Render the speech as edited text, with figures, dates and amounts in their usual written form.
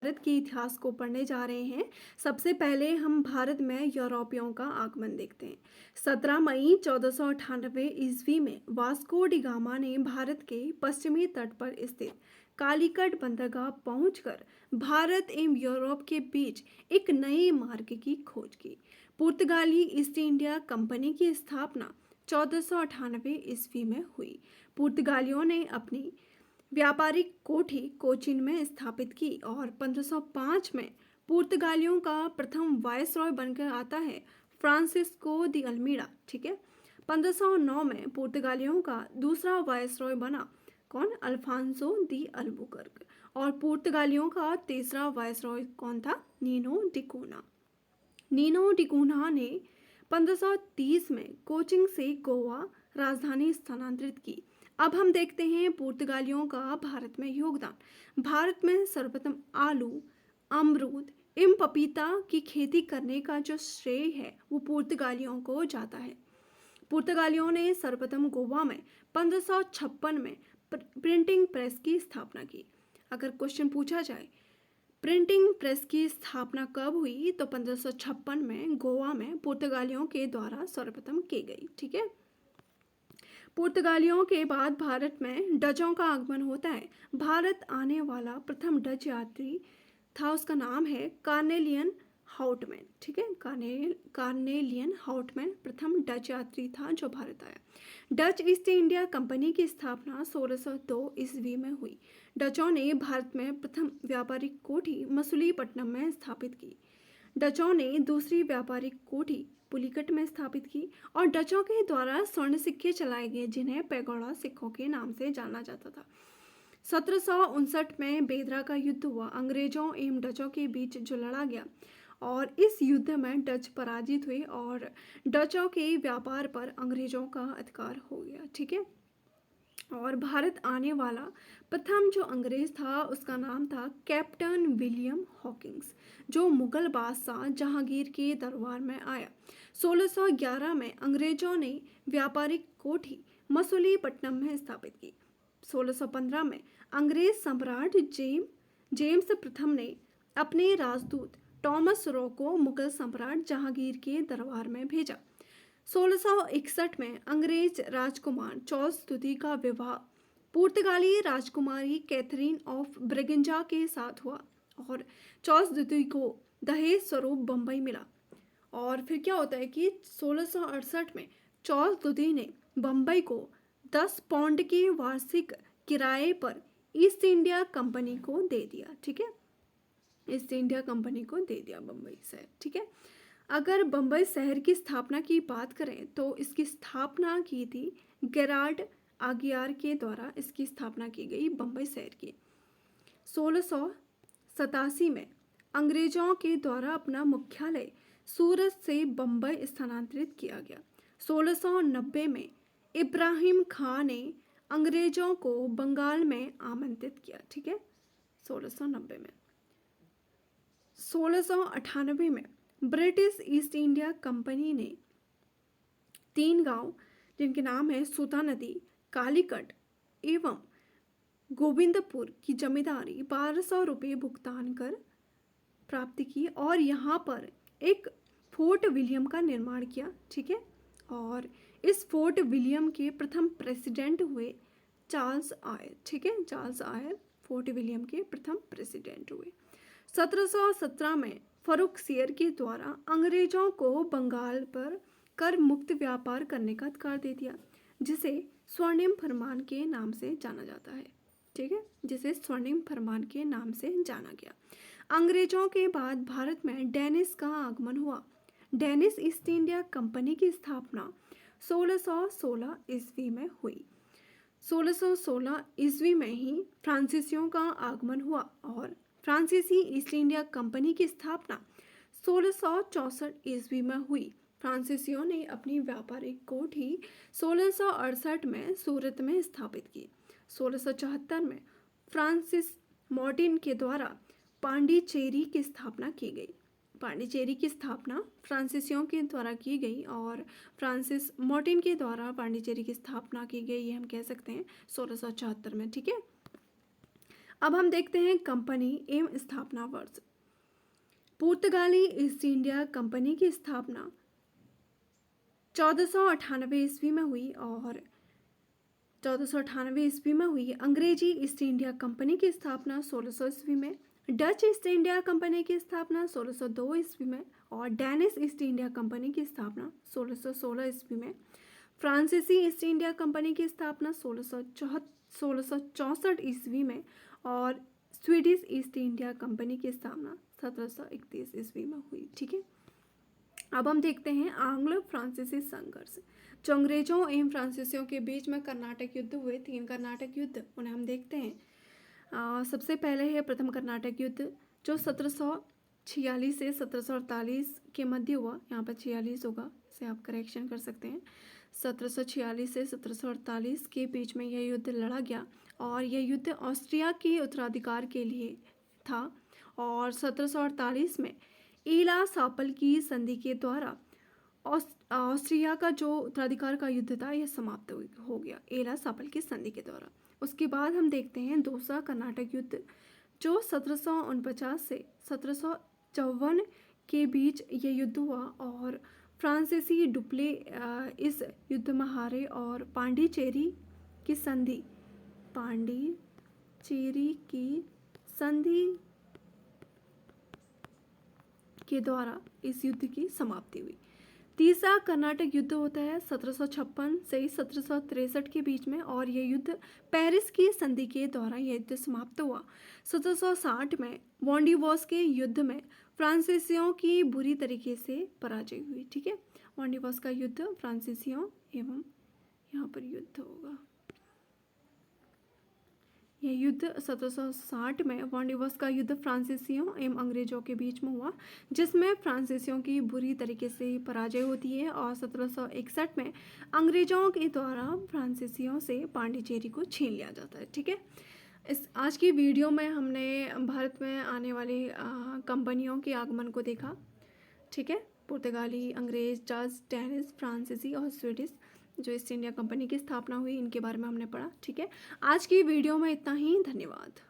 भारत के इतिहास को पढ़ने जा रहे हैं। सबसे पहले हम भारत में यूरोपियों का आगमन देखते हैं। 17 मई 1498 ईस्वी में वास्को डी गामा ने भारत के पश्चिमी तट पर स्थित कालीकट बंदरगाह पहुंचकर भारत एवं यूरोप के बीच एक नए मार्ग की खोज की। पुर्तगाली ईस्ट इंडिया कंपनी की स्थापना 1498 ईस्वी में हुई। पुर्तगालियों ने अपनी व्यापारिक कोठी कोचीन में स्थापित की और 1505 में पुर्तगालियों का प्रथम वायसरॉय बनकर आता है फ्रांसिस्को दी अल्मीडा। ठीक है। 1509 में पुर्तगालियों का दूसरा वायसरॉय बना कौन? Alfonso de Albuquerque. और पुर्तगालियों का तीसरा वायसरॉय कौन था? नीनो डिकोना। नीनो डिकोना ने 1530 में कोचिन से गोवा राजधानी स्थानांतरित की। अब हम देखते हैं पुर्तगालियों का भारत में योगदान। भारत में सर्वप्रथम आलू, अमरूद एवं पपीता की खेती करने का जो श्रेय है वो पुर्तगालियों को जाता है। पुर्तगालियों ने सर्वप्रथम गोवा में 1556 में प्रिंटिंग प्रेस की स्थापना की। अगर क्वेश्चन पूछा जाए प्रिंटिंग प्रेस की स्थापना कब हुई, तो 1556 में गोवा में पुर्तगालियों के द्वारा सर्वप्रथम की गई। ठीक है। पुर्तगालियों के बाद भारत में डचों का आगमन होता है। भारत आने वाला प्रथम डच यात्री था, उसका नाम है कार्नेलियन हाउटमैन। ठीक है। कार्नेलियन हाउटमैन प्रथम डच यात्री था जो भारत आया। डच ईस्ट इंडिया कंपनी की स्थापना 1602 ईस्वी में हुई। डचों ने भारत में प्रथम व्यापारिक कोठी मसूलीपट्टनम में स्थापित की। डचों ने दूसरी व्यापारिक कोठी पुलिकट में स्थापित की और डचों के द्वारा स्वर्ण सिक्के चलाए गए जिन्हें पैगोडा सिक्कों के नाम से जाना जाता था। 1759 में बेदरा का युद्ध हुआ। अंग्रेजों एवं डचों के बीच जो लड़ा गया और इस युद्ध में डच पराजित हुए और डचों के व्यापार पर अंग्रेजों का अधिकार हो गया। ठीक है। और भारत आने वाला प्रथम जो अंग्रेज था उसका नाम था कैप्टन विलियम हॉकिंस, जो मुगल बादशाह जहांगीर के दरबार में आया। 1611 में अंग्रेजों ने व्यापारिक कोठी मसूलीपट्टनम में स्थापित की। 1615 में अंग्रेज सम्राट जेम्स प्रथम ने अपने राजदूत टॉमस रो को मुगल सम्राट जहांगीर के दरबार में भेजा। 1661 में अंग्रेज राजकुमार चार्ल्स द्वितीय का विवाह पुर्तगाली राजकुमारी कैथरीन ऑफ ब्रिगेंजा के साथ हुआ और चार्ल्स द्वितीय को दहेज स्वरूप बम्बई मिला। और फिर क्या होता है कि 1668 में चार्ल्स द्वितीय ने बम्बई को 10 पाउंड के वार्षिक किराए पर ईस्ट इंडिया कंपनी को दे दिया। ठीक है। ईस्ट इंडिया कंपनी को दे दिया बम्बई शहर। ठीक है। अगर बम्बई शहर की स्थापना की बात करें तो इसकी स्थापना की थी गेराल्ड आगियार के द्वारा। इसकी स्थापना की गई बम्बई शहर की। 1687 में अंग्रेजों के द्वारा अपना मुख्यालय सूरत से बम्बई स्थानांतरित किया गया। 1690 में इब्राहिम खान ने अंग्रेजों को बंगाल में आमंत्रित किया। ठीक है। 1690 में 1698 में ब्रिटिश ईस्ट इंडिया कंपनी ने 3 गांव जिनके नाम है सूता नदी, कालीकट एवं गोविंदपुर की जमींदारी 1200 रुपये भुगतान कर प्राप्त की और यहाँ पर एक फोर्ट विलियम का निर्माण किया। ठीक है। और इस फोर्ट विलियम के प्रथम प्रेसिडेंट हुए चार्ल्स आयर। ठीक है। चार्ल्स आयर फोर्ट विलियम के प्रथम प्रेसिडेंट हुए। 1717 में फरुख सियर के द्वारा अंग्रेजों को बंगाल पर कर मुक्त व्यापार करने का अधिकार दे दिया, जिसे स्वर्णिम फरमान के नाम से जाना जाता है। ठीक है। जिसे स्वर्णिम फरमान के नाम से जाना गया। अंग्रेजों के बाद भारत में डेनिश का आगमन हुआ। डेनिश ईस्ट इंडिया कंपनी की स्थापना 1616 ईस्वी में हुई। 1616 ईस्वी में ही फ्रांसीसियों का आगमन हुआ और फ्रांसीसी ईस्ट इंडिया कंपनी की स्थापना 1664 ईस्वी में हुई। फ्रांसीसियों ने अपनी व्यापारिक कोठी 1668 में सूरत में स्थापित की। 1674 में फ्रांसिस मार्टिन के द्वारा पांडिचेरी की स्थापना की गई। पांडिचेरी की स्थापना फ्रांसीसियों के द्वारा की गई और फ्रांसिस मार्टिन के द्वारा पांडिचेरी की स्थापना की गई, ये हम कह सकते हैं 1674 में। ठीक है। अब हम देखते हैं कंपनी एवं स्थापना वर्ष। पुर्तगाली ईस्ट इंडिया कंपनी की स्थापना 1498 ईस्वी में हुई और 1498 ईस्वी में हुई। अंग्रेजी ईस्ट इंडिया कंपनी की स्थापना 1600 ईस्वी में। डच ईस्ट इंडिया कंपनी की स्थापना 1602 ईस्वी में और डेनिश ईस्ट इंडिया कंपनी की स्थापना 1616 ईस्वी में। फ्रांसीसी ईस्ट इंडिया कंपनी की स्थापना 1664 ईस्वी में और स्वीडिश ईस्ट इंडिया कंपनी की स्थापना 1731 ईस्वी में हुई। ठीक है, अब हम देखते हैं आंग्लो फ्रांसीसी संघर्ष। जो अंग्रेजों एवं फ्रांसीसियों के बीच में कर्नाटक युद्ध हुए, 3 कर्नाटक युद्ध, उन्हें हम देखते हैं। सबसे पहले है प्रथम कर्नाटक युद्ध जो 1746 से 1748 के मध्य हुआ। यहाँ पर 46 होगा, इसे आप करेक्शन कर सकते हैं। 1746 से 1748 के बीच में यह युद्ध लड़ा गया और यह युद्ध ऑस्ट्रिया के उत्तराधिकार के लिए था। और 1748 में एला सापल की संधि के द्वारा ऑस्ट्रिया का जो उत्तराधिकार का युद्ध था यह समाप्त हो गया, एला सापल की संधि के द्वारा। उसके बाद हम देखते हैं दूसरा कर्नाटक युद्ध जो 1749 से 1754 के बीच ये युद्ध हुआ और फ्रांसीसी डुप्ले इस युद्ध में हारे और पांडिचेरी की संधि के द्वारा इस युद्ध की समाप्ति हुई। तीसरा कर्नाटक युद्ध होता है 1756 से 1763 के बीच में और यह युद्ध पेरिस की संधि के द्वारा यह युद्ध समाप्त हुआ। 1760 में वॉन्डिवॉस के युद्ध में फ्रांसीसियों की बुरी तरीके से पराजय हुई। ठीक है, वॉन्डिवॉस का युद्ध फ्रांसीसियों एवं यहाँ पर युद्ध होगा। यह युद्ध 1760 में वॉन्डिवॉस का युद्ध फ्रांसीसियों एवं अंग्रेजों के बीच में हुआ, जिसमें फ्रांसीसियों की बुरी तरीके से पराजय होती है और 1761 में अंग्रेजों के द्वारा फ्रांसीसियों से पांडिचेरी को छीन लिया जाता है। ठीक है, इस आज की वीडियो में हमने भारत में आने वाली कंपनियों के आगमन को देखा। ठीक है, पुर्तगाली, अंग्रेज, डच, डेनिश, फ्रांसीसी और स्वीडिश जो ईस्ट इंडिया कंपनी की स्थापना हुई, इनके बारे में हमने पढ़ा। ठीक है, आज की वीडियो में इतना ही। धन्यवाद।